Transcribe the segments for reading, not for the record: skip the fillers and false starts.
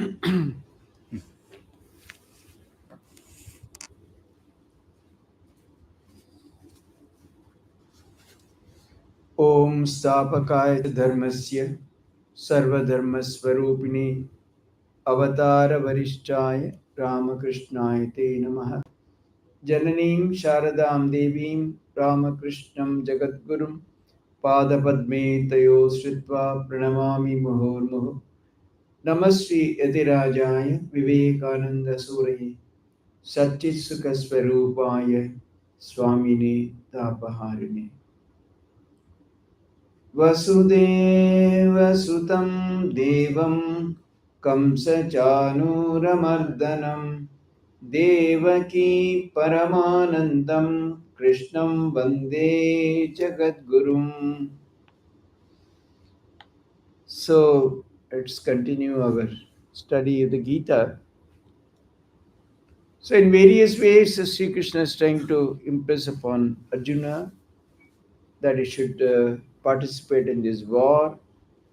Om Stapakaya Dharmasya Sarvadharmasvarupini Avatara Varishchaya Ramakrishnaya Te Namaha Jananim Sharadam Devim Ramakrishnam Jagadgurum Padapadme Tayo Sritva Pranamami Muhurmuhu Namasri Yatirajaya Vivekananda Suraye Satchitsukasvarupaya Swamini Tapaharine वसुदेवसुतं देवं कंसचानूरमर्दनं देवकी परमानन्दं कृष्णं वन्दे जगद्गुरुम्. So let's continue our study of the Gita. So in various ways, Sri Krishna is trying to impress upon Arjuna that he should participate in this war.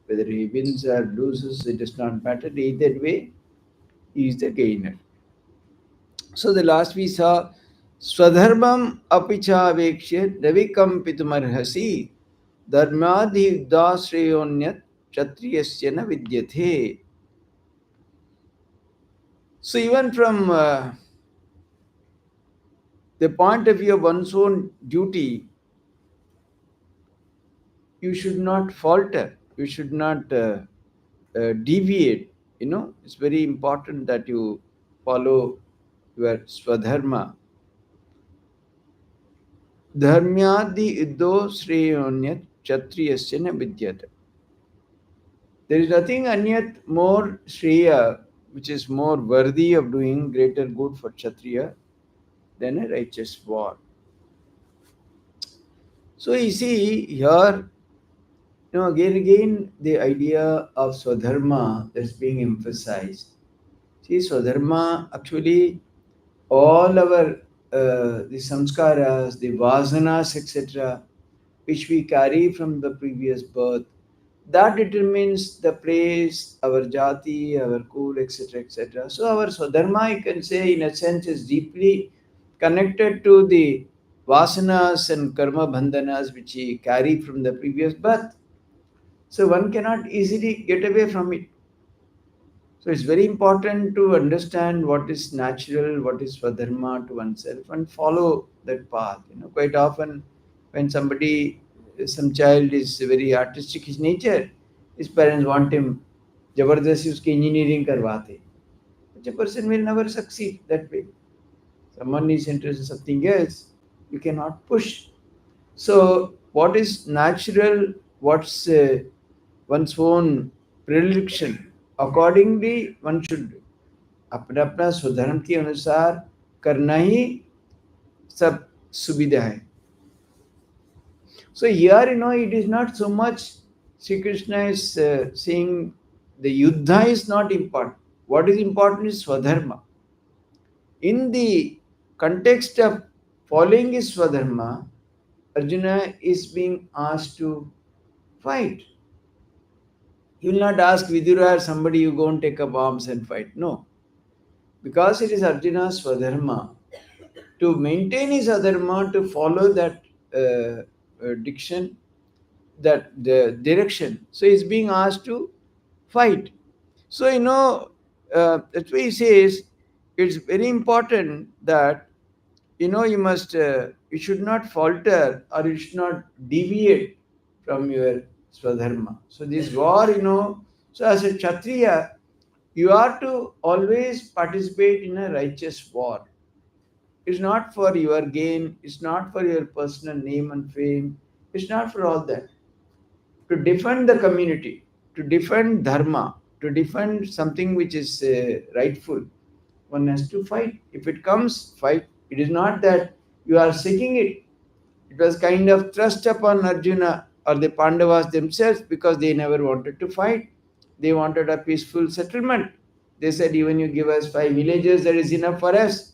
Whether he wins or loses, it does not matter. Either way, he is the gainer. So the last we saw Swadharmam apicha vekshya davikam pitumarhasi dharmadhi dashreyonyat kshatriyasya na vidyathe. So even from the point of view of one's own duty, you should not falter. You should not deviate. It's very important that you follow your swadharma. Dharmyadi iddo shreyonyat kshatriyasya na vidyate. There is nothing anyat more shreya, which is more worthy of doing greater good for kshatriya than a righteous war. So you see here, again the idea of swadharma that's being emphasized. See, swadharma actually all our the samskaras, the vasanas, etc., which we carry from the previous birth, that determines the place, our jati, our kul, etc., etc. So our swadharma, you can say, in a sense, is deeply connected to the vasanas and karma bandhanas which we carry from the previous birth. So one cannot easily get away from it. So it's very important to understand what is natural, what is swadharma to oneself, and follow that path. Quite often when some child is very artistic in nature, his parents want him जबरदस्ती उसकी engineering करवाते. Such a person will never succeed that way. Someone is interested in something else, you cannot push. So what is natural, what's one's own predilection, accordingly one should अपना अपना स्वधर्म के अनुसार करना ही सब सुविधा है. So here, it is not so much Sri Krishna is saying the yuddha is not important. What is important is swadharma. In the context of following his swadharma, Arjuna is being asked to fight. He will not ask Vidura or somebody, you go and take up arms and fight. No. Because it is Arjuna's swadharma. To maintain his adharma, to follow that diction, that the direction. So he's being asked to fight. So that's why he says it's very important that you should not falter or you should not deviate from your swadharma. So this war, so as a kshatriya, you are to always participate in a righteous war. It's not for your gain, it's not for your personal name and fame, it's not for all that. To defend the community, to defend dharma, to defend something which is rightful, one has to fight. If it comes, fight. It is not that you are seeking it. It was kind of thrust upon Arjuna or the Pandavas themselves because they never wanted to fight. They wanted a peaceful settlement. They said, even you give us 5 villages, that is enough for us.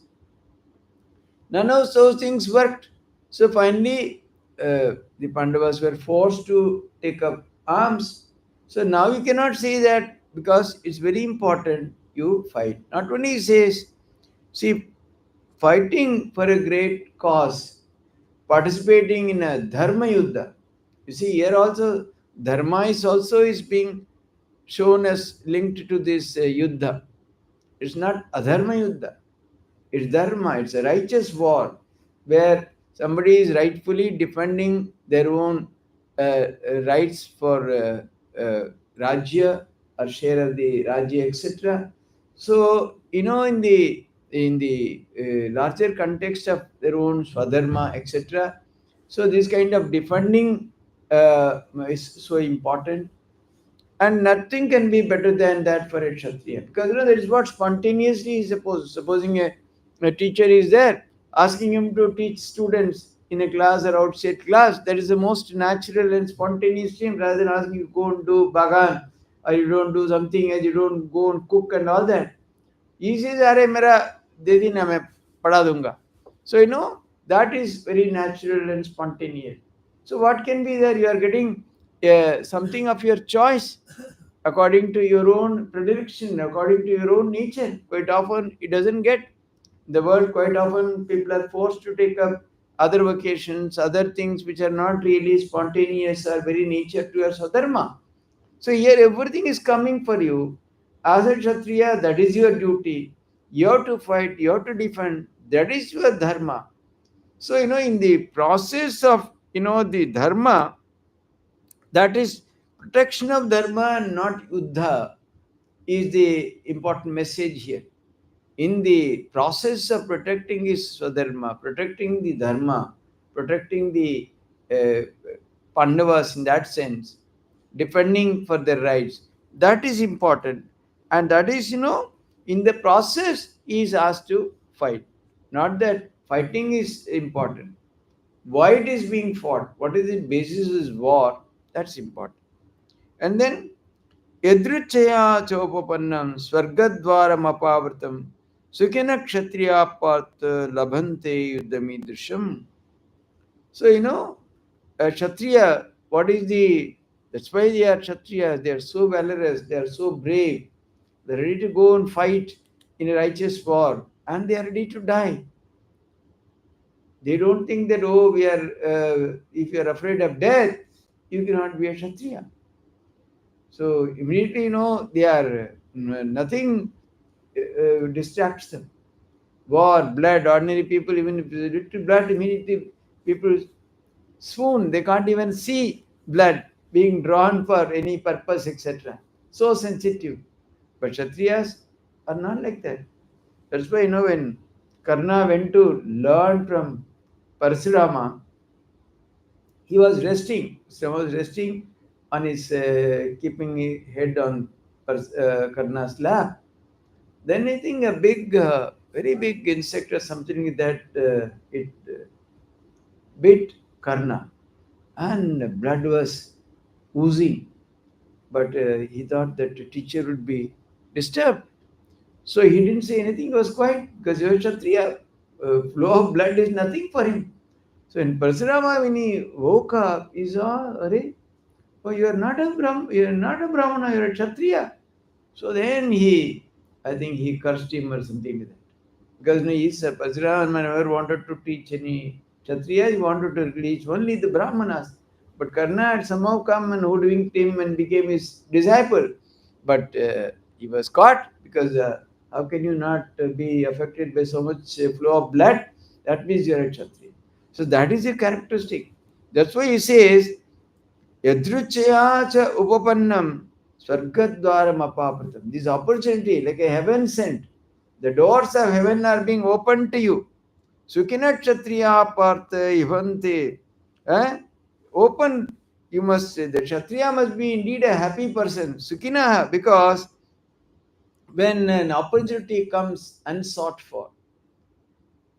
None of those things worked. So finally, the Pandavas were forced to take up arms. So now you cannot say that, because it's very important you fight. Not only he says, see, fighting for a great cause, participating in a dharma yuddha. You see, here also dharma is being shown as linked to this yuddha. It's not adharma yuddha. It's dharma. It's a righteous war where somebody is rightfully defending their own rights for rajya or share of the rajya, etc. So in the larger context of their own swadharma, etc. So this kind of defending is so important, and nothing can be better than that for a kshatriya, because that is what spontaneously is supposing a teacher is there asking him to teach students in a class or outside class. That is the most natural and spontaneous thing, rather than asking you go and do bagan, or you don't do something else, you don't go and cook and all that. He says, "Arey mera de dina मैं पढ़ा दूंगा." So that is very natural and spontaneous. So what can be there? You are getting something of your choice according to your own predilection, according to your own nature. Quite often it doesn't get. In the world, quite often people are forced to take up other vocations, other things which are not really spontaneous or very nature to your swadharma. So here everything is coming for you. As a Kshatriya, that is your duty. You have to fight, you have to defend. That is your dharma. So, in the process of, the dharma, that is protection of dharma and not yuddha, is the important message here. In the process of protecting his swadharma, protecting the dharma, protecting the uh, Pandavas in that sense, defending for their rights, that is important. And that is, in the process, he is asked to fight. Not that fighting is important. Why it is being fought, what is the basis of this war, that's important. And then Yadruchaya chopapannam swargadvaram apavritam sukina kshatriya pat labhante yuddhamidrisham. So, a kshatriya, what is the, that's why they are kshatriyas, they are so valorous, they are so brave, they are ready to go and fight in a righteous war, and they are ready to die. They don't think that, oh, if you are afraid of death, you cannot be a kshatriya. So immediately, they are nothing distracts them. War, blood, ordinary people, even if it's a little blood, immediately people swoon. They can't even see blood being drawn for any purpose, etc. So sensitive. But Kshatriyas are not like that. That's why, when Karna went to learn from Parshurama, he was resting. Someone was resting on his, keeping his head on Karna's lap. Then I think a big, very big insect or something like that, it bit Karna, and blood was oozing. But he thought that the teacher would be disturbed. So he didn't say anything, he was quiet, because Yogshatriya, flow of blood is nothing for him. So in Parshurama, when he woke up, he saw, Arey, oh, you are not a Brahmana, you are a Kshatriya. So then I think he cursed him or something like that. Because he is a Parshurama never wanted to teach any Kshatriya, he wanted to teach only the Brahmanas. But Karna had somehow come and hoodwinked him and became his disciple. But he was caught, because how can you not be affected by so much flow of blood? That means you are a Kshatriya. So that is a characteristic. That's why he says, Yadruchaya cha upapannam swargadwaram apapratam. This opportunity, like a heaven sent, the doors of heaven are being opened to you. Sukina kshatriya partha ivante. Open, you must say, the kshatriya must be indeed a happy person. Sukina, because when an opportunity comes unsought for,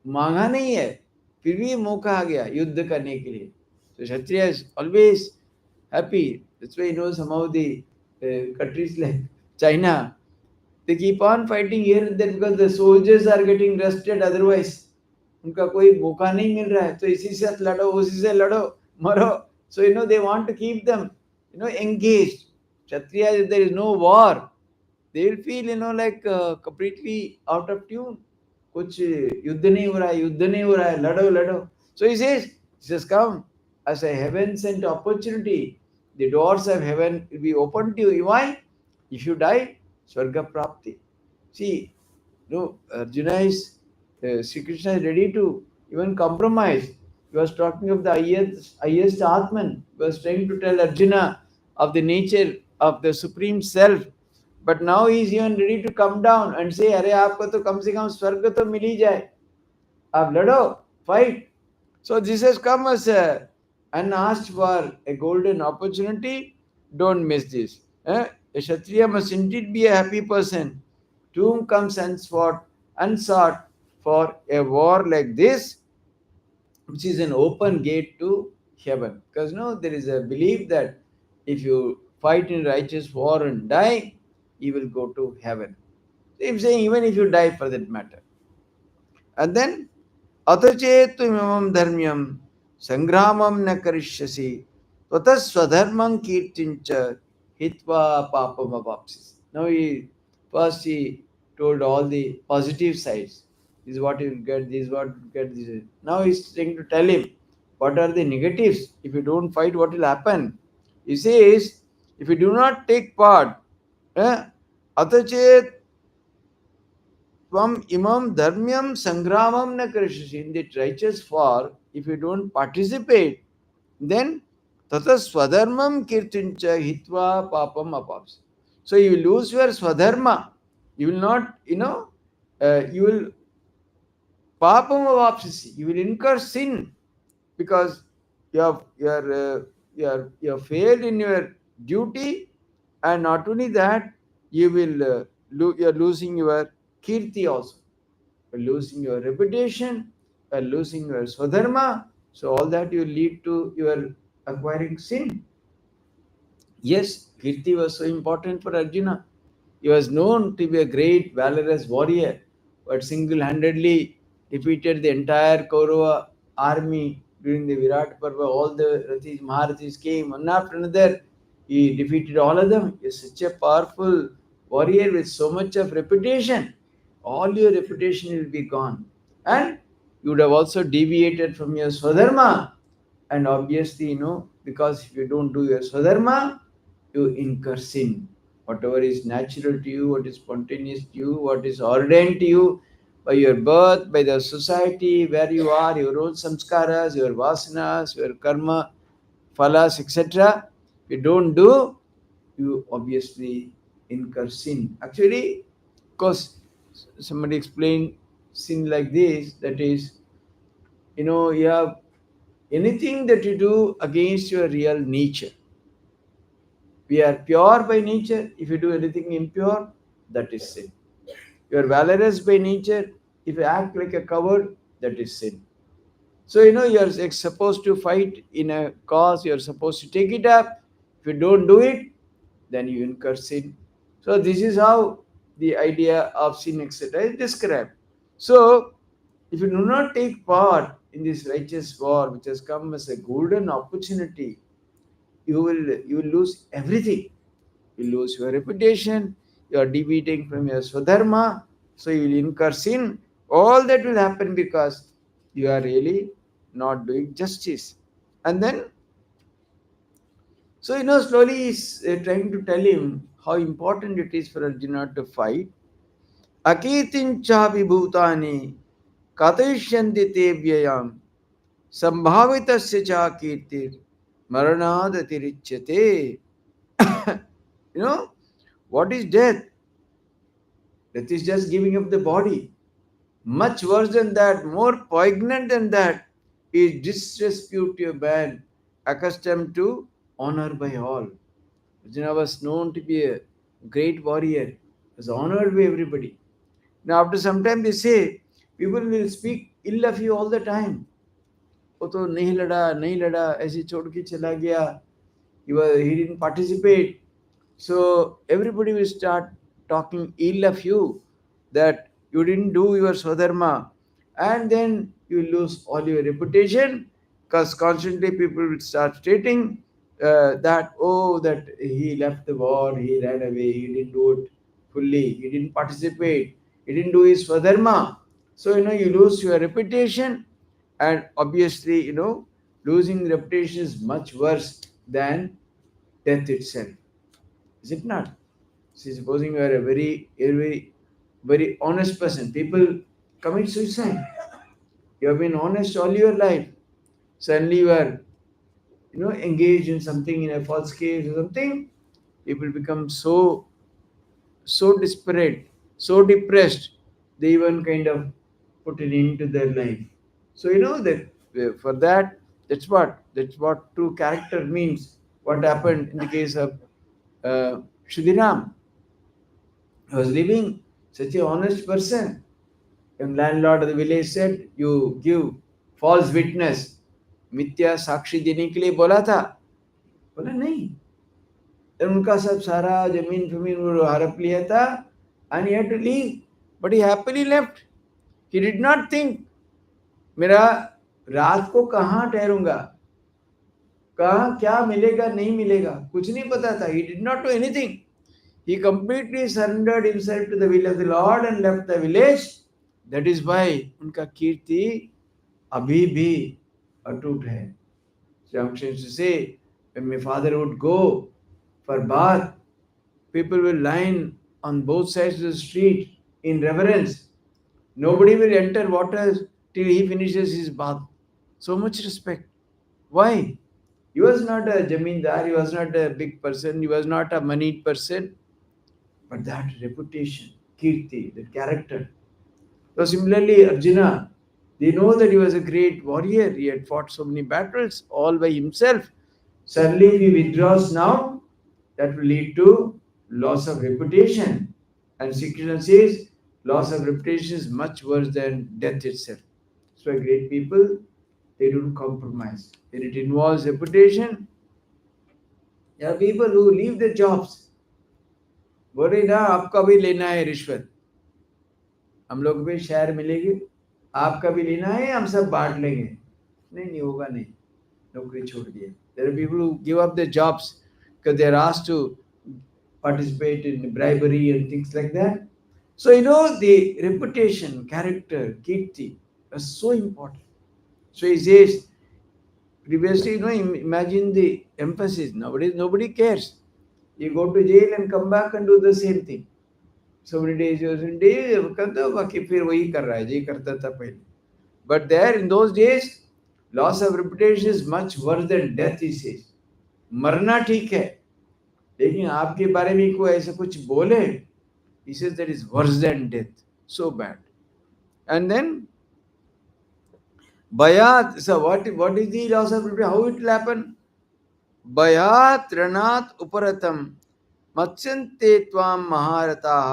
मांगा नहीं है, फिर भी मौका आ गया युद्ध करने के लिए. So Kshatriya is always happy. That's why some of the countries like China, they keep on fighting here and there because the soldiers are getting rested otherwise. उनका कोई मौका नहीं मिल रहा है, तो इसी से लड़ो, उसी से लड़ो, मरो. So they want to keep them engaged. Kshatriya, if there is no war, they will feel, like completely out of tune. कुछ युद्ध नहीं हो रहा है, युद्ध नहीं हो रहा है, लड़ो लड़ो. So he says, come as a heaven sent opportunity. The doors of heaven will be open to you. Why? If you die, Swarga Prapti. See, no, Arjuna is, Sri Krishna is ready to even compromise. He was talking of the highest Atman. He was trying to tell Arjuna of the nature of the Supreme Self. But now he is even ready to come down and say, अरे आपको तो कम से कम स्वर्ग तो मिल ही जाए. आप लड़ो, fight. So this has come as a unasked for a golden opportunity. Don't miss this. A Kshatriya must indeed be a happy person to whom comes unsought for a war like this, which is an open gate to heaven. Because there is a belief that if you fight in righteous war and die, you will go to heaven. So I'm saying even if you die for that matter. And then अतचेत्तुमिमं धर्म्यं संग्रामं न करिष्यसि त्वतः स्वधर्मं कीर्तिञ्च हित्वा पापम अवाप्स्यसि. Now he told all the positive sides. This is what you will get, this is what you will get, this is. Now he's trying to tell him what are the negatives. If you don't fight, what will happen? He says, if you do not take part, atachet Tvam imam dharmyam sangramam na karishasi. In the righteous war, if you don't participate, then tata swadharmam kirtincha hitva papam apaps. So you lose your swadharma. You will not, you will papam avapsisi. You will incur sin because you have failed in your duty, and not only that, you are losing your kirti also. Losing your reputation, losing your swadharma. So all that will lead to your acquiring sin. Yes, Kirti was so important for Arjuna. He was known to be a great valorous warrior, but single-handedly defeated the entire Kaurava army during the Virat Parva. All the Rathis, Maharathis came one after another. He defeated all of them. He is such a powerful warrior with so much of reputation. All your reputation will be gone. And you would have also deviated from your Swadharma. And obviously, because if you don't do your Swadharma, you incur sin. Whatever is natural to you, what is spontaneous to you, what is ordained to you by your birth, by the society where you are, your own samskaras, your vasanas, your karma, phalas, etc. If you don't do, you obviously incur sin. Actually, because somebody explained sin like this, that is, you have anything that you do against your real nature. We are pure by nature. If you do anything impure, that is sin. You are valorous by nature. If you act like a coward, that is sin. So, you are supposed to fight in a cause, you are supposed to take it up. If you don't do it, then you incur sin. So, this is how the idea of sin, etc., is described. So, if you do not take part in this righteous war, which has come as a golden opportunity, you will lose everything. You lose your reputation, you are deviating from your swadharma, so you will incur sin. All that will happen because you are really not doing justice. And then, so slowly he's trying to tell him how important it is for Arjuna to fight. Akitin cha vibhutani katayishyanti te vyayam sambhavitasya cha kirtir maranad atirichyate. You know, what is death? Death is just giving up the body. Much worse than that, more poignant than that, is disrepute to a man accustomed to honor by all. Arjuna was known to be a great warrior, was honored by everybody. Now, after some time, they say people will speak ill of you all the time. वो तो नहीं लड़ा ऐसे छोड़ के चला गया. He didn't participate. So everybody will start talking ill of you, that you didn't do your swadharma, and then you lose all your reputation, because constantly people will start stating that he left the war, he ran away, he didn't do it fully. He didn't participate. He didn't do his Swadharma. So, you lose your reputation, and obviously, losing reputation is much worse than death itself. Is it not? See, supposing you are a very honest person, people commit suicide. You have been honest all your life. Suddenly you are, engaged in something in a false case or something. People become so desperate, so depressed. They even kind of put an end to their life. So that for that's what true character means. What happened in the case of Shudiram? He was living such a honest person. Young landlord of the village said, "You give false witness, मिथ्या साक्षी देने के लिए बोला था." बोला नहीं. Then उनका सब सारा जमीन फमीन वो हड़प लिया था, and he had to leave, but he happily left. He did not think मेरा रात को कहाँ ठहरूंगा, कहाँ क्या मिलेगा नहीं मिलेगा, कुछ नहीं पता था. He did not do anything. He completely surrendered himself to the will of the Lord and left the village. That is why उनका कीर्ति अभी भी अटूट है. Ramkrishna used to say, when my father would go for bath, people will line on both sides of the street in reverence. Nobody will enter water till he finishes his bath. So much respect. Why? He was not a jamindar, he was not a big person, he was not a moneyed person, but that reputation, kirti, that character. So similarly, Arjuna, they know that he was a great warrior. He had fought so many battles all by himself. Suddenly, if he withdraws now, that will lead to loss of reputation. And Sri Krishna says, loss of reputation is much worse than death itself. So, great people, they don't compromise. When it involves reputation, there are people who leave their jobs. बोले ना आपका भी लेना है रिश्वत, हम लोग भी शेयर मिलेगी, आपका भी लेना है, हम सब बांट लेंगे. नहीं होगा नहीं, नौकरी छोड़ दिए. There are people who give up their jobs because they are asked to participate in bribery and things like that. So the reputation, character, kirti is so important. So he says previously, imagine the emphasis. Nobody cares. You go to jail and come back and do the same thing. So many days, बाकी फिर वही कर रहा है जी करता था पहले. But there in those days, loss of reputation is much worse than death, he says. मरना ठीक है, लेकिन आपके बारे में कोई ऐसा कुछ बोले, he says that is worse than death. So bad. And then Bayat. So what is the loss of reputation? How it will happen? Bayat ranat uparatam मत्स्यन्ते त्वां महारथाः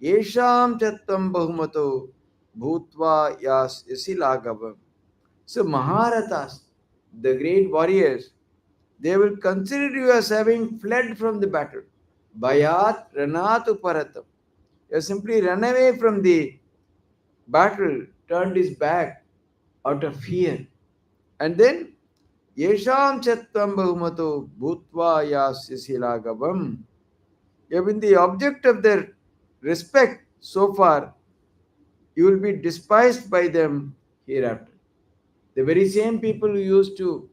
येषां च त्वं बहुमतो भूत्वा यासि लाघवम्. So Maharathas, the great warriors, they will consider you as having fled from the battle. Bayat ranat uparatam. You simply run away from the battle, turned his back out of fear. And then yesham chattam bahumato bhutva yasisi lagavam. You have been the object of their respect so far, you will be despised by them hereafter. The very same people who used to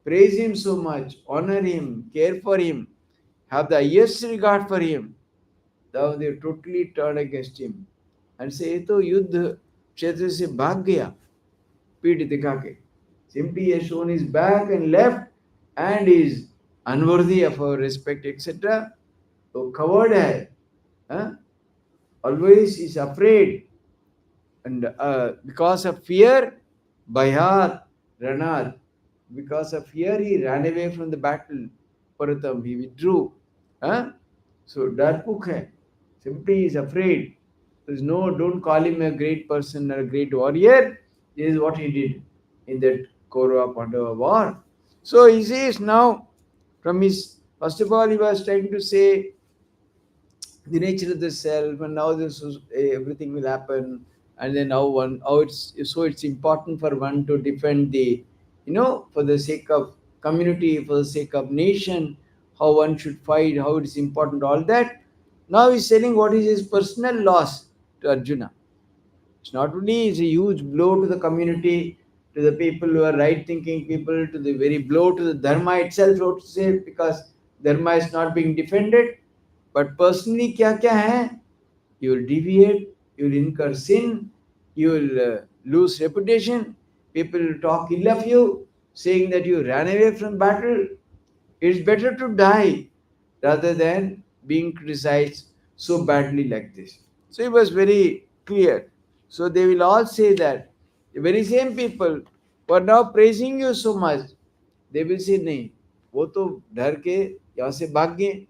praise him so much, honor him, care for him, have the highest regard for him, now they totally turn against him and say, "ये तो युद्ध क्षेत्र से भाग गया पीठ दिखा के." Simply he has shown his back and left and is unworthy of our respect, etc. तो covered है, always is afraid, and because of fear, Bayat Ranat, because of fear he ran away from the battle. Paratam, he withdrew. So Darpuk hai, simply he is afraid. There's no, don't call him a great person or a great warrior. This is what he did in that Kaurava Pandava war. So he says now, from his, first of all, he was trying to say the nature of the self, and now this is, everything will happen, and then how it's important for one to defend the, for the sake of community, for the sake of nation, how one should fight, how it's important, all that. Now he's telling what is his personal loss to Arjuna. It's not only it's a huge blow to the community, to the people who are right-thinking people, to the very blow to the dharma itself, so to say, because dharma is not being defended. But personally, kya kya hai? You will deviate, you will incur sin, you will lose reputation. People will talk ill of you, saying that you ran away from battle. It's better to die rather than being criticized so badly like this. So it was very clear. So they will all say that the very same people who are now praising you so much, they will say, नहीं, वो तो डर के यहाँ से भाग गए.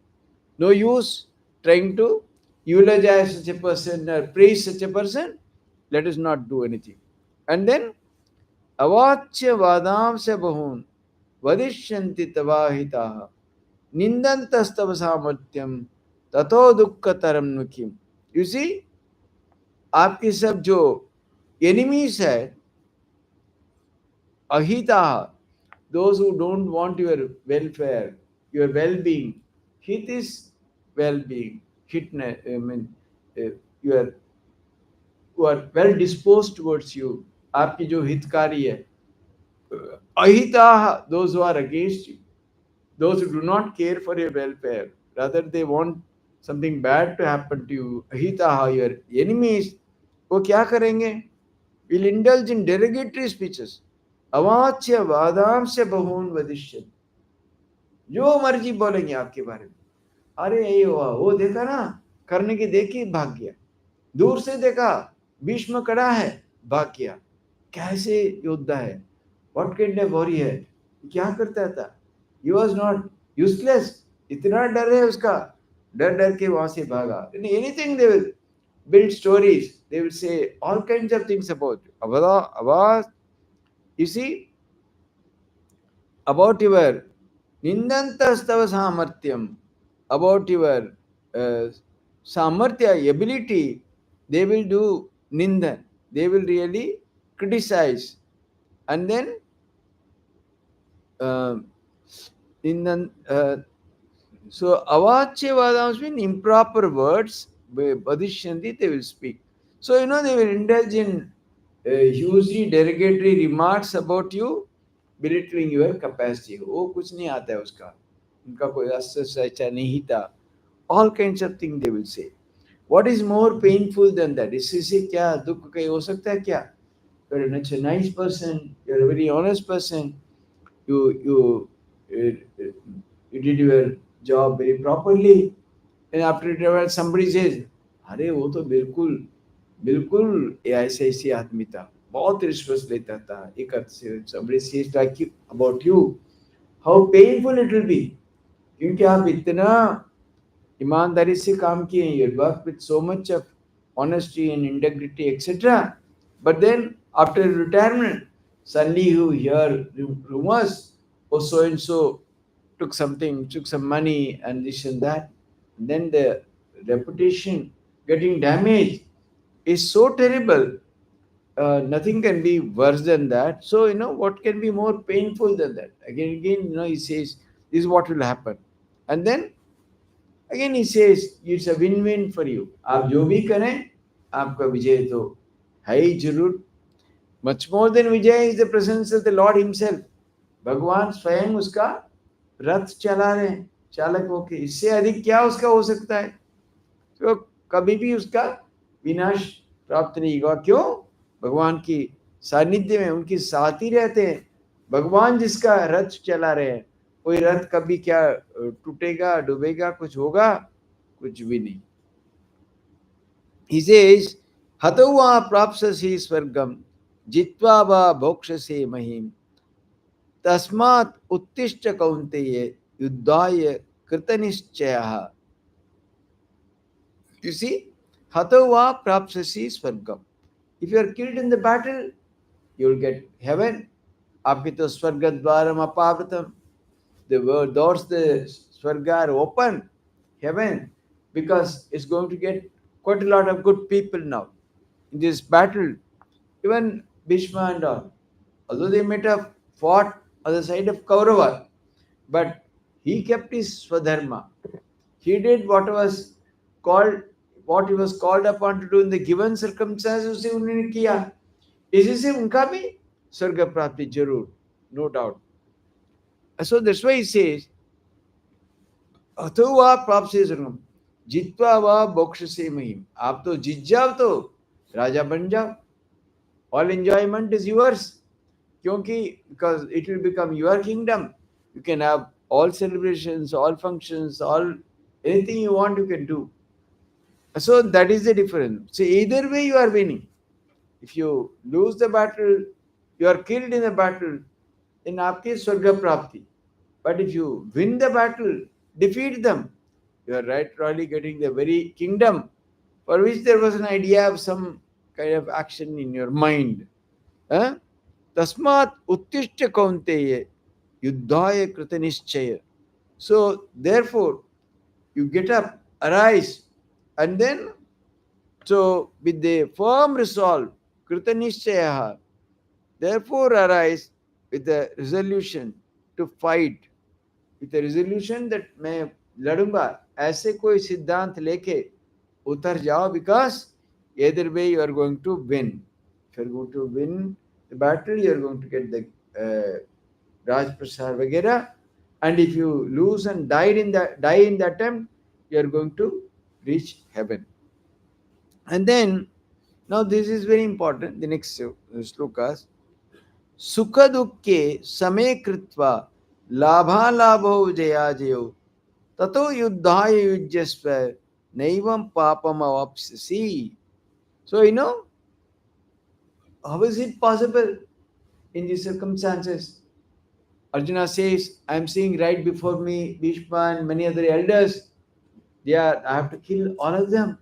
No use trying to eulogize such a person or praise such a person. Let us not do anything. And then अवाच्य वादाम से बहून वदिष्यन्ति तवाहिताः निंदन्तस्तव सामर्थ्यम ततो दुःखतरम नुखिम. यू सी, आपके सब जो एनिमीज है, अहिता, those who don't want your welfare, your well-being, hit is well-being, hitness, I mean, you are who are well disposed towards you, आपकी जो हितकारी है, अहिता, those who are against you, those who do not care for your welfare, rather they want something bad to happen to you, ahitaha, your enemies, वो क्या करेंगे? Will indulge in derogatory speeches. अवाच्य वादाम से बहुन वदिष्यन्. जो मर्जी बोलेंगे आपके बारे में. अरे ये हुआ, वो देखा ना, करने की देखी भाग गया, दूर से देखा भीष्म खड़ा है भाग गया, कैसे योद्धा है, व्हाट काइंड ऑफ वॉरियर है, क्या करता था, he was not useless, इतना डर है उसका, डर डर के वहां से भागा. Anything they will build stories, they will say all kinds of things about you. Avas, you see, about your nindantastava samartyam, about your uh, samarthya, ability, they will do nindan, they will really criticize. And then uh, nindan, so avachya vadams mean improper words, badishanti, they will speak. So they will indulge in hugely derogatory remarks about you, belittling your capacity. वो कुछ नहीं आता है उसका, उनका कोई अस्त्र अच्छा नहीं था. All kinds of things they will say. What is more painful than that? इससे क्या दुख कहीं हो सकता है क्या? You're a nice person, you're a very honest person, you you did your job very properly, and after it somebody says, अरे वो तो बिल्कुल बिल्कुल ऐसे ऐसे आदमी था, बहुत रिश्वत लेता था, एक अर्थ से somebody says like about you, how painful it will be, क्योंकि आप इतना ईमानदारी से काम किए, you work with so much of honesty and integrity, etc. But then after retirement, suddenly you hear rumors, oh so and so took something, took some money and this and that. And then the reputation getting damaged is so terrible. Nothing can be worse than that. So, what can be more painful than that? Again, he says, this is what will happen. And then, again, he says, it's a win-win for you. आप जो भी करें, आपका विजय तो है ही जरूर. Much more than Vijay is the presence of the Lord himself. भगवान स्वयं उसका रथ चला रहे हैं, चालक होके. इससे अधिक क्या उसका हो सकता है? तो कभी भी उसका विनाश प्राप्त नहीं होगा. क्यों? भगवान की सानिध्य में उनके साथ ही रहते हैं. भगवान जिसका रथ चला रहे हैं, कोई रथ कभी क्या टूटेगा, डूबेगा, कुछ होगा? कुछ भी नहीं. He says, हतवा प्राप्स्यसि स्वर्गम जित्वा वा भोक्ष्यसे महिम तस्मात् उत्तिष्ठ कौन्तेय युद्धाय कृतनिश्चयः. You see, hatava prapsasi swargam. If you are killed in the battle, you will get heaven. Apito swargadvaram apavratam. The doors, the swarga are open, heaven, because it's going to get quite a lot of good people now in this battle. Even Bhishma and all, although they might have fought on the side of Kaurava, but he kept his swadharma. He did what was called, what he was called upon to do in the given circumstances, उसे उन्होंने किया, इसी से उनका भी स्वर्ग प्राप्ति जरूर, no doubt. So that's why he says, अतो वा प्राप्त से स्वर्गम जित्वा वा मोक्ष से महिम. आप तो जीत जाओ तो राजा बन जाओ, all enjoyment is yours, क्योंकि because it will become your kingdom. You can have all celebrations, all functions, all anything you want you can do. So that is the difference. So either way you are winning. If you lose the battle, you are killed in the battle, then आपकी स्वर्ग प्राप्ति. But if you win the battle, defeat them, you are rightly getting the very kingdom for which there was an idea of some kind of action in your mind. Huh? Tasmat uttishta kaunteya yuddhaya kritanishchaya. So therefore, you get up, arise, and then, so with the firm resolve, kritanishchaya, therefore arise with the resolution to fight, with the resolution that मैं लड़ूंगा, ऐसे कोई सिद्धांत लेके उतर जाओ, because either way you are going to win. If you are going to win the battle, you are going to get the Raj Prasad वगैरह, and if you lose and die in the attempt, you are going to reach heaven. And then, now this is very important, the next slokas. Sukha dukkhe same kritva labha labho jaya jayo tato yuddhaya yujyasva naivam papam avapsasi. So, how is it possible in these circumstances? Arjuna says, I am seeing right before me Bhishma and many other elders. I have to kill all of them.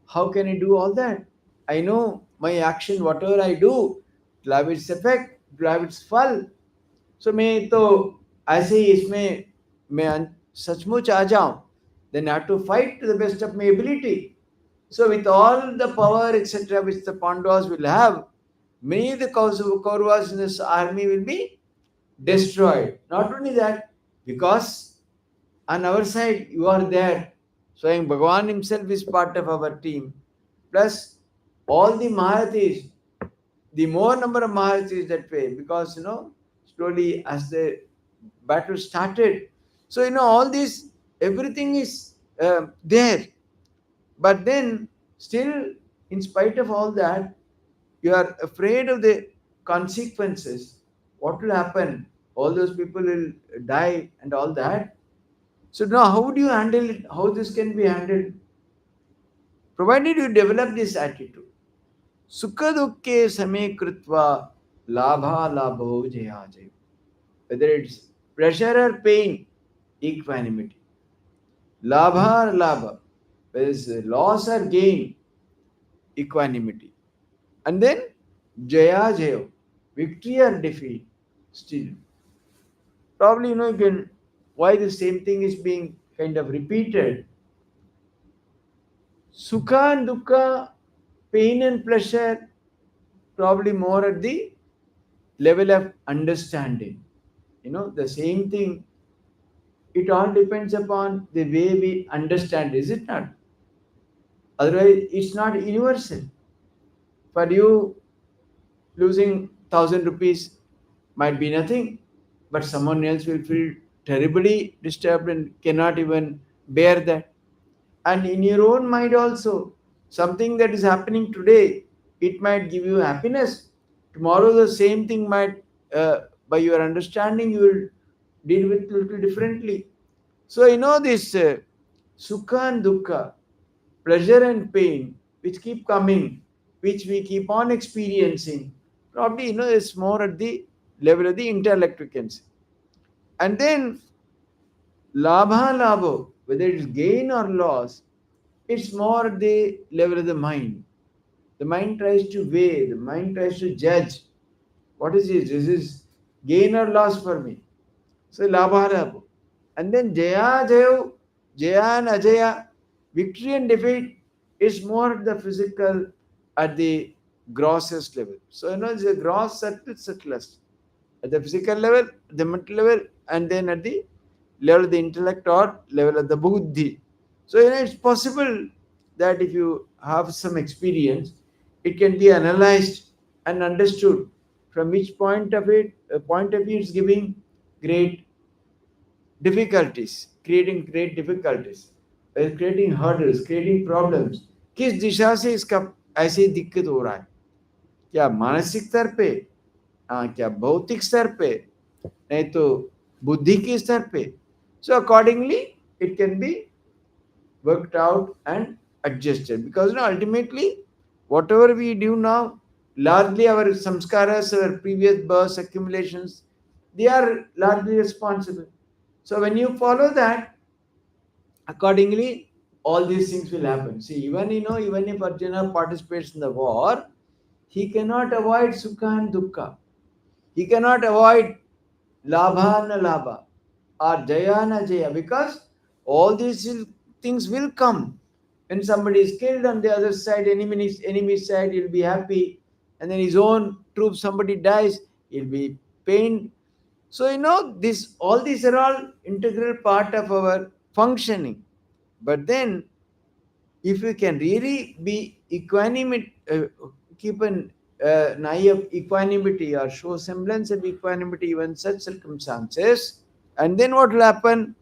How can I do all that? I know my action, whatever I do, it will have its effect, it will have its fall. So मैं तो ऐसे ही इसमें मैं सचमुच आ जाऊं, then I have to fight to the best of my ability. So with all the power, etc., which the Pandavas will have, many of the Kauravas in this army will be destroyed. Not only that, because on our side you are there, so Bhagavan himself is part of our team, plus all the Maharathis, the more number of Maharathis that way, because slowly as the battle started, so all this, everything is there. But then still, in spite of all that, you are afraid of the consequences. What will happen? All those people will die and all that. So now how do you handle it? How this can be handled? Provided you develop this attitude. Sukha dukkhe same kritva labha labho jaya jaya. Whether it's pleasure or pain, equanimity. Labha or labha. Whether it's loss or gain, equanimity. And then jaya jaya, victory or defeat, still. Probably you can, why the same thing is being kind of repeated. Sukha and dukkha, pain and pleasure, probably more at the level of understanding. The same thing, it all depends upon the way we understand, is it not? Otherwise, it's not universal. For you, losing 1,000 rupees might be nothing, but someone else will feel terribly disturbed and cannot even bear that. And in your own mind also, something that is happening today, it might give you happiness. Tomorrow the same thing might, by your understanding, you will deal with little differently. So this sukha and dukkha, pleasure and pain, which keep coming, which we keep on experiencing, probably it's more at the level of the intellect, we can say. And then labha labho, whether it's gain or loss, it's more at the level of the mind. The mind tries to weigh, the mind tries to judge. What is this? This is gain or loss for me. So labha labho. And then jaya jayo, jaya and ajaya, victory and defeat is more at the physical, at the grossest level. So it's a gross, subtlest. At the physical level, the mental level, and then at the level of the intellect or level of the buddhi. So, it's possible that if you have some experience, it can be analyzed and understood from which point of view it's giving great difficulties, creating great difficulties, creating hurdles, creating problems. किस दिशा से इसका ऐसी दिक्कत हो रहा है? क्या मानसिक स्तर पे, क्या भौतिक स्तर पे, नहीं तो बुद्धि के स्तर पे? So accordingly, it can be worked out and adjusted, because ultimately whatever we do now, largely our samskaras, our previous births, accumulations, they are largely responsible. So when you follow that, accordingly all these things will happen. See, even if Arjuna participates in the war, he cannot avoid sukha and dukkha. He cannot avoid labha na labha or jaya na jaya, because all these things will come. When somebody is killed on the other side, enemy side, he'll be happy, and then his own troop, somebody dies, he'll be pained. So this all these are all integral part of our functioning. But then, if we can really be equanimity, keep an eye of equanimity or show semblance of equanimity even in such circumstances, and then what will happen?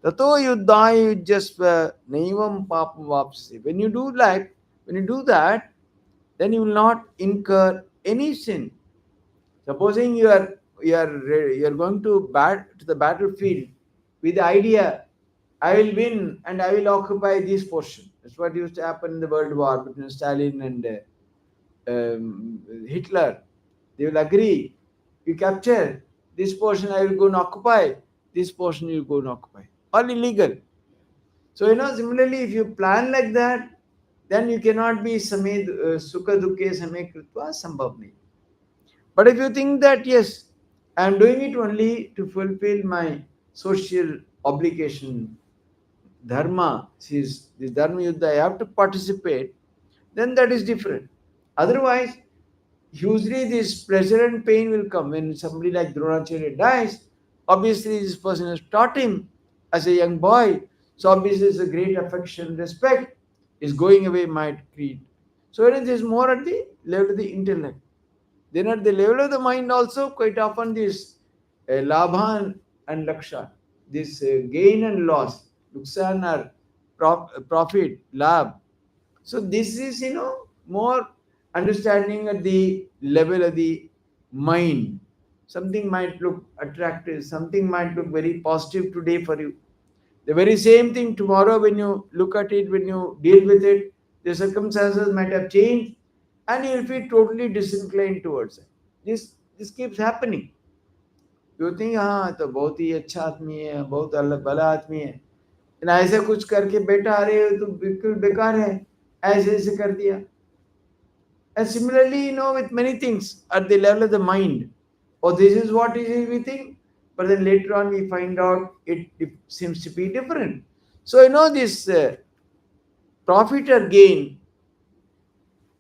Tato yuddhaya yujjasva naivam papam vapsi. When you do that, then you will not incur any sin. Supposing you are going to the battlefield with the idea, I will win and I will occupy this portion. That's what used to happen in the World War between Stalin and Hitler. They will agree, you capture this portion, I will go and occupy. This portion you will go and occupy. All illegal. So similarly, if you plan like that, then you cannot be samed sukha dukhe same kritva sambhav nahi. But if you think that yes, I am doing it only to fulfill my social obligation, dharma, this dharma yuddha, I have to participate, then that is different. Otherwise, usually this pleasure and pain will come when somebody like Dronacharya dies. Obviously, this person has taught him as a young boy. So obviously, it's a great affection, respect is going away might create. So it is more at the level of the intellect. Then at the level of the mind also, quite often this labha and laksha, this gain and loss, luksan or profit, labh. So this is, more understanding at the level of the mind. Something might look attractive, something might look very positive today for you. The very same thing tomorrow, when you look at it, when you deal with it, the circumstances might have changed and you'll feel totally disinclined towards it. This keeps happening. You think, हाँ तो बहुत ही अच्छा आदमी है, बहुत अल्लाह भला आदमी है, ऐसे कुछ करके बैठा आ रहे हो तो बिल्कुल बेकार है, ऐसे ऐसे कर दिया. And similarly, with many things at the level of the mind, oh, this is what it is we think, but then later on we find out it seems to be different. So, this profit or gain,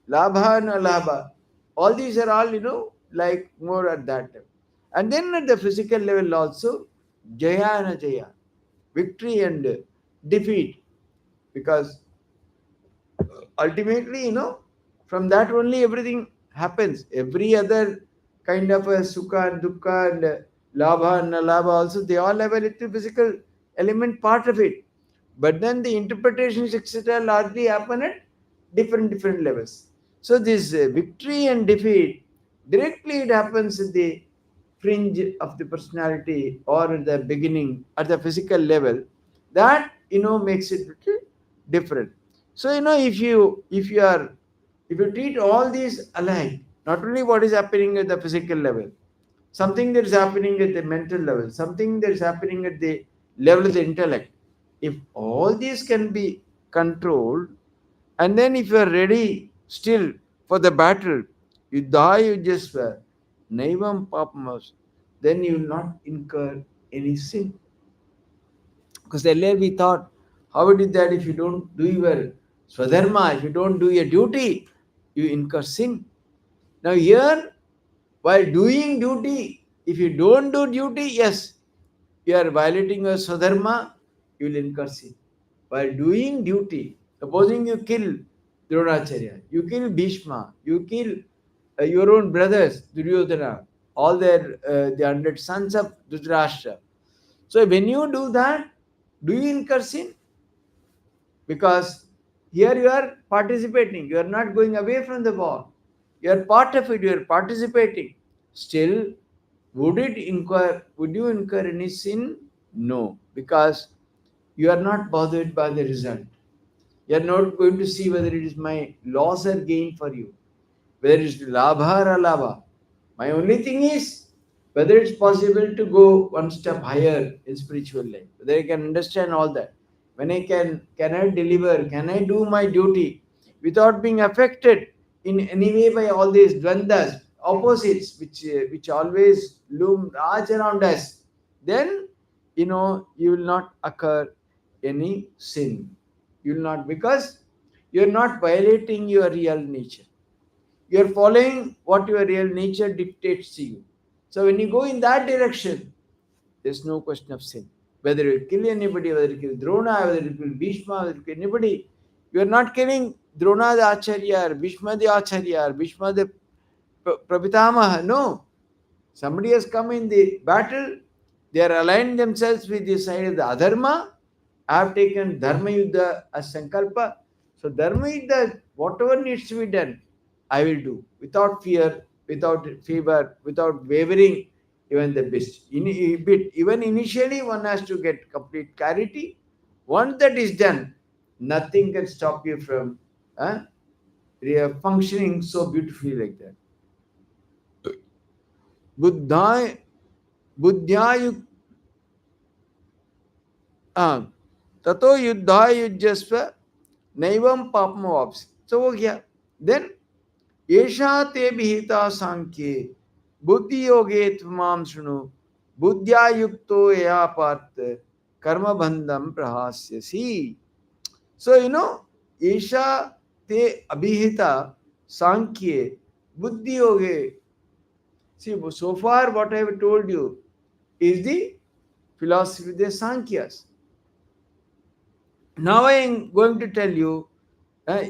labha and alabha, all these are all, like more at that level. And then at the physical level also, jaya and ajaya, victory and defeat, because ultimately, from that only everything happens. Every other kind of a sukha and dukkha and labha and alabha also, they all have a little physical element part of it. But then the interpretations, etc., largely happen at different levels. So this victory and defeat, directly it happens at the fringe of the personality or at the beginning at the physical level. That makes it little different. So if you treat all these alike, not only what is happening at the physical level, something that is happening at the mental level, something that is happening at the level of the intellect, if all these can be controlled, and then if you are ready still for the battle, you die, you just naivam papamas, then you will not incur any sin. Because earlier we thought, how it is that if you don't do your swadharma, if you don't do your duty, you incur sin. Now here, while doing duty, if you don't do duty, yes, you are violating your swadharma, you will incur sin. while doing duty, supposing you kill Dronacharya, you kill Bhishma, you kill your own brothers, Duryodhana, all the 100 sons of Dhritarashtra. So when you do that, do you incur sin? Because here you are participating, you are not going away from the war. You are part of it, you are participating. Still, would you incur any sin? No, because you are not bothered by the result. You are not going to see whether it is my loss or gain for you, whether it's labha or alabha. My only thing is whether it's possible to go one step higher in spiritual life, whether I can understand all that. When can I deliver, can I do my duty without being affected in any way by all these dvandas, opposites, which always loom large around us, then you will not occur any sin. You will not, because you are not violating your real nature. You are following what your real nature dictates to you. So when you go in that direction, there's no question of sin. Whether you kill anybody, whether you kill Drona, whether you kill Bhishma, whether you kill anybody, you are not killing Drona the Acharya, or Bhishma the Acharya, or Bhishma the Prabhitamaha. No. Somebody has come in the battle, they are aligned themselves with the side of the adharma. I have taken Dharma Yuddha as Sankalpa. So, Dharma Yuddha, whatever needs to be done, I will do without fear, without fever, without wavering, even the best. Even initially, one has to get complete clarity. Once that is done, nothing can stop you from functioning so beautifully like that. Buddha बुद्ध्यायु ततो युद्धायुज्यस्व नैवं पापमवाप्सि. So हो गया. Then एषा ते विहिता सांख्ये बुद्धि योगे त्वमां शृणु बुद्ध्या युक्तो यया पार्थ कर्म बंधम प्रहास्यसि. So एषा ते अभिहिता सांख्ये बुद्धि योगे. See, so far what I have told you is the philosophy of the Sankhyas. Now I am going to tell you,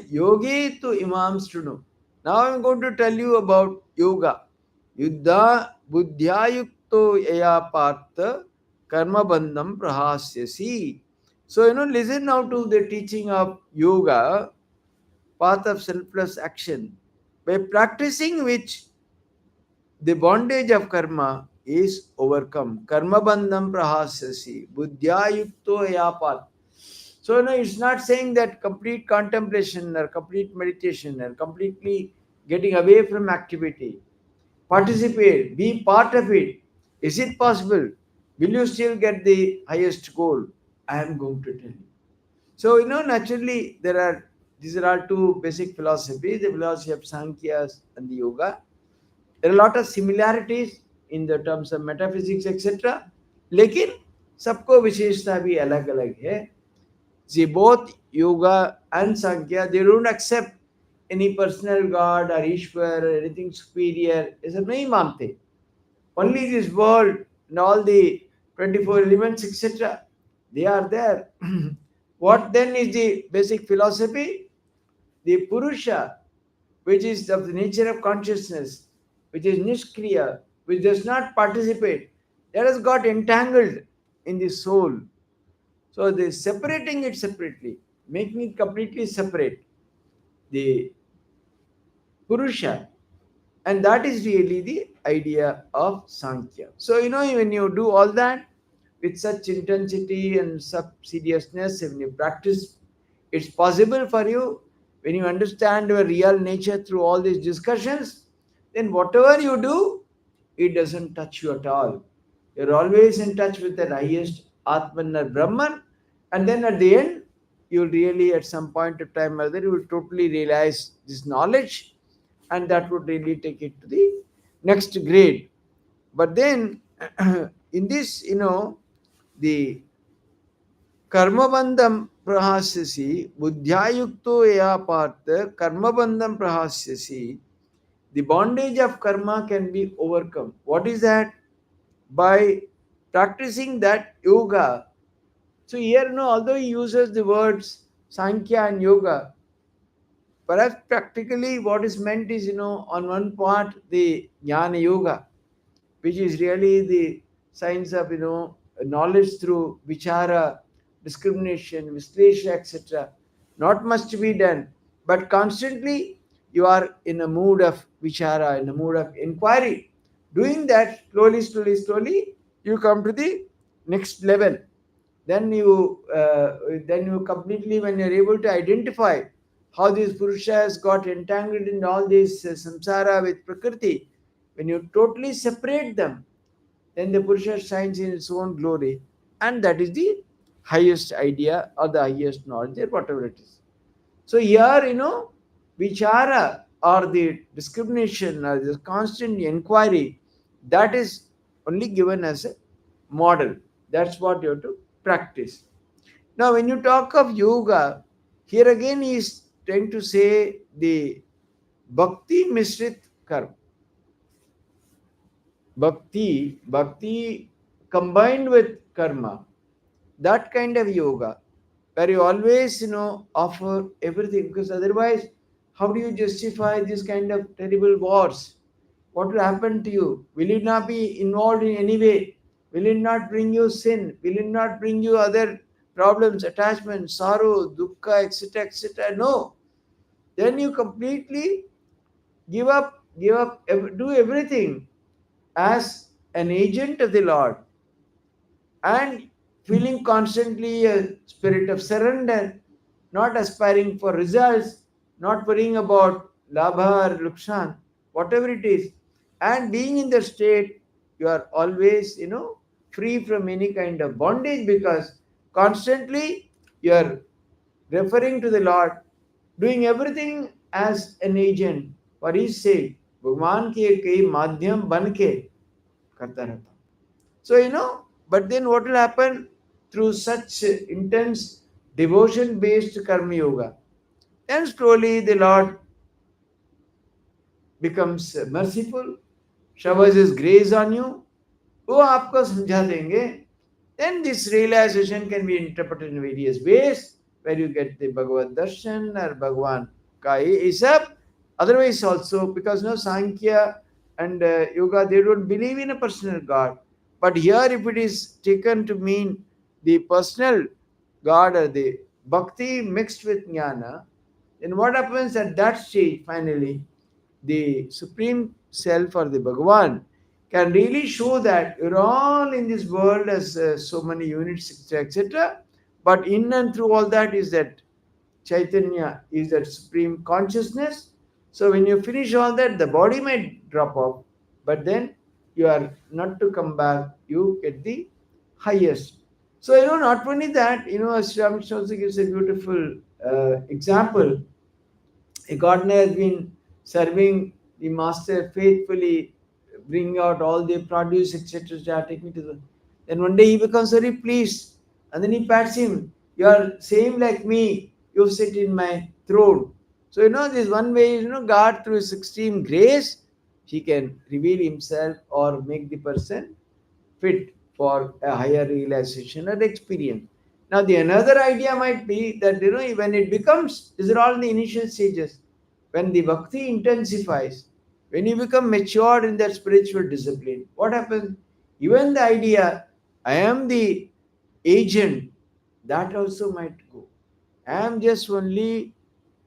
yogi to imam strunu. Now I am going to tell you about yoga. Yuddha buddhya yukto yaya partha karma bandham prahasyasi. So, listen now to the teaching of yoga, path of selfless action, by practicing which the bondage of karma is overcome. Karma bandham prahasyasi. Buddhya yukto yapat. So, it's not saying that complete contemplation or complete meditation or completely getting away from activity. Participate, be part of it. Is it possible? Will you still get the highest goal? I am going to tell you. So, naturally, these are all two basic philosophies, the philosophy of Sankhya's and the yoga. There are a lot of similarities in the terms of metaphysics, etc. लेकिन सबको विशेषता भी अलग अलग है. See, both yoga and Sankhya, they don't accept any personal god or Ishwar or anything superior. ये सब नहीं मानते. Only this world and all the 24 elements, etc. They are there. What then is the basic philosophy? The Purusha, which is of the nature of consciousness, which is Nishkriya, which does not participate, that has got entangled in the soul. So they separating it separately, making it completely separate, the Purusha. And that is really the idea of Sankhya. So, when you do all that with such intensity and such seriousness, when you practice, it's possible for you, when you understand your real nature through all these discussions, then whatever you do, it doesn't touch you at all. You're always in touch with the highest Atman or Brahman, and then at the end, you'll really, at some point of time or other, you will totally realize this knowledge, and that would really take it to the next grade. But then, in this, the karma bandham prahasyasi, buddhyayukto ya partha karma bandham prahasyasi, the bondage of karma can be overcome. What is that? By practicing that yoga, So here, although he uses the words Sankhya and Yoga, perhaps practically what is meant is, on one part, the Jnana Yoga, which is really the science of, knowledge through vichara, discrimination, vislesha, etc. Not much to be done, but constantly you are in a mood of vichara, in a mood of inquiry. Doing that slowly, slowly, slowly, you come to the next level. Then you completely, when you're able to identify how these purushas got entangled in all this samsara with prakriti, when you totally separate them, then the purusha shines in its own glory, and that is the highest idea or the highest knowledge or whatever it is. So here, vichara or the discrimination or the constant inquiry, that is only given as a model. That's what you have to practice. Now, when you talk of yoga, here again he is trying to say the bhakti mishrit karma. Bhakti combined with karma, that kind of yoga, where you always, offer everything, because otherwise, how do you justify this kind of terrible wars? What will happen to you? Will it not be involved in any way? Will it not bring you sin? Will it not bring you other problems, attachment, sorrow, dukkha, etc., etc.? No. Then you completely do everything as an agent of the Lord, and feeling constantly a spirit of surrender, not aspiring for results, not worrying about labha or luksan, whatever it is, and being in the state, you are always, free from any kind of bondage, because constantly you are referring to the Lord, doing everything as an agent for His sake. भगवान के कई माध्यम बन के करता रहता हूँ. So, but then what will happen through such intense devotion based karma yoga? Then slowly the Lord becomes merciful, showers His grace on you. वो आपको समझा देंगे. Then this realization can be interpreted in various ways, where you get the Bhagavad Darshan or Bhagwan ka isab. Otherwise also, because no Sankhya and Yoga, they don't believe in a personal God. But here, if it is taken to mean the personal God or the Bhakti mixed with Jnana, then what happens at that stage finally? The Supreme Self or the Bhagavan can really show that you're all in this world as so many units, etc., etc. But in and through all that is that Chaitanya, is that supreme consciousness. So when you finish all that, the body might drop off, but then you are not to come back, you get the highest. So, not only that, as Ramakrishna also gives a beautiful example. A gardener has been serving the master faithfully, bringing out all the produce, etc., taking to the. Then one day he becomes very pleased, and then he pats him. You are same like me. You sit in my throne. So this one way, God through His extreme grace, He can reveal Himself or make the person fit for a higher realization or experience. Now, the another idea might be that when it becomes, these are all in the initial stages. When the bhakti intensifies, when you become matured in that spiritual discipline, what happens? Even the idea, I am the agent, that also might go. I am just only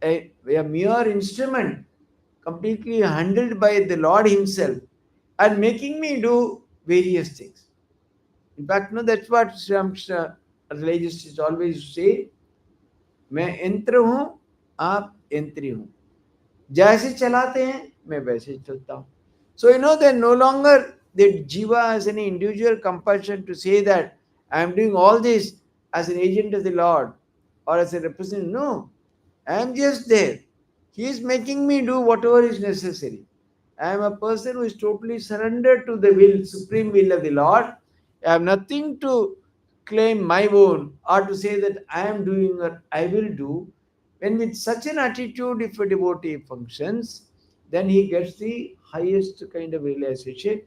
a mere instrument, completely handled by the Lord Himself, and making me do various things. In fact, no, that's what some religious always say. मैं यंत्र हूँ, आप यंत्री हूँ. जैसे चलाते हैं, मैं वैसे चलता हूँ. So they're no longer that jiva has any individual compulsion to say that I am doing all this as an agent of the Lord or as a representative. No, I am just there. He is making me do whatever is necessary. I am a person who is totally surrendered to the will, supreme will of the Lord. I have nothing to claim my own or to say that I am doing or I will do. When with such an attitude, if a devotee functions, then he gets the highest kind of realization,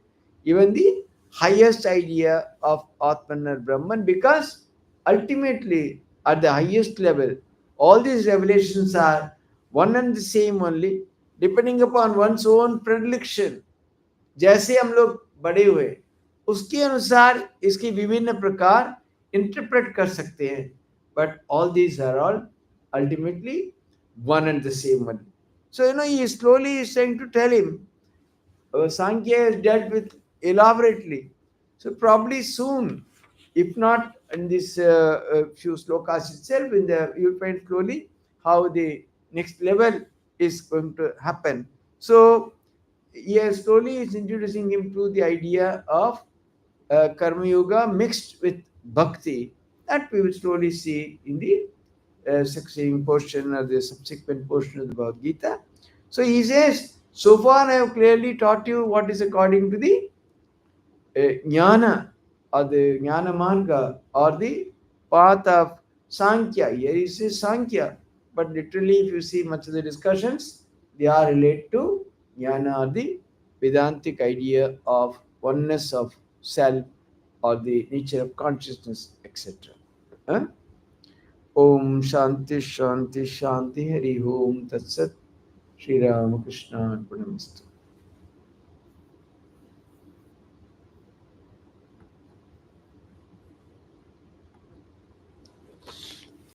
even the highest idea of Atman or Brahman, because ultimately, at the highest level, all these revelations are one and the same only, depending upon one's own predilection. जैसे हम लोग बड़े हुए उसके अनुसार इसकी विभिन्न प्रकार इंटरप्रेट कर सकते हैं, but all these are all ultimately one and the same one. So he slowly is trying to tell him, Sankhya is dealt with elaborately. So probably soon, if not in this few slokas itself, in the you'll find slowly how the next level is going to happen. So yes, slowly is introducing him to the idea of karma yoga mixed with bhakti. That we will slowly see in the succeeding portion or the subsequent portion of the Bhagavad Gita. So he says, so far I have clearly taught you what is according to the jnana or the jnana marga or the path of Sankhya. Here he says Sankhya, but literally if you see much of the discussions, they are related to jnana or the Vedantic idea of oneness of self or the nature of consciousness, etc. Huh? Om Shanti Shanti Shanti Hari Om Tat Sat Shri Ramakrishna Arpanamastu.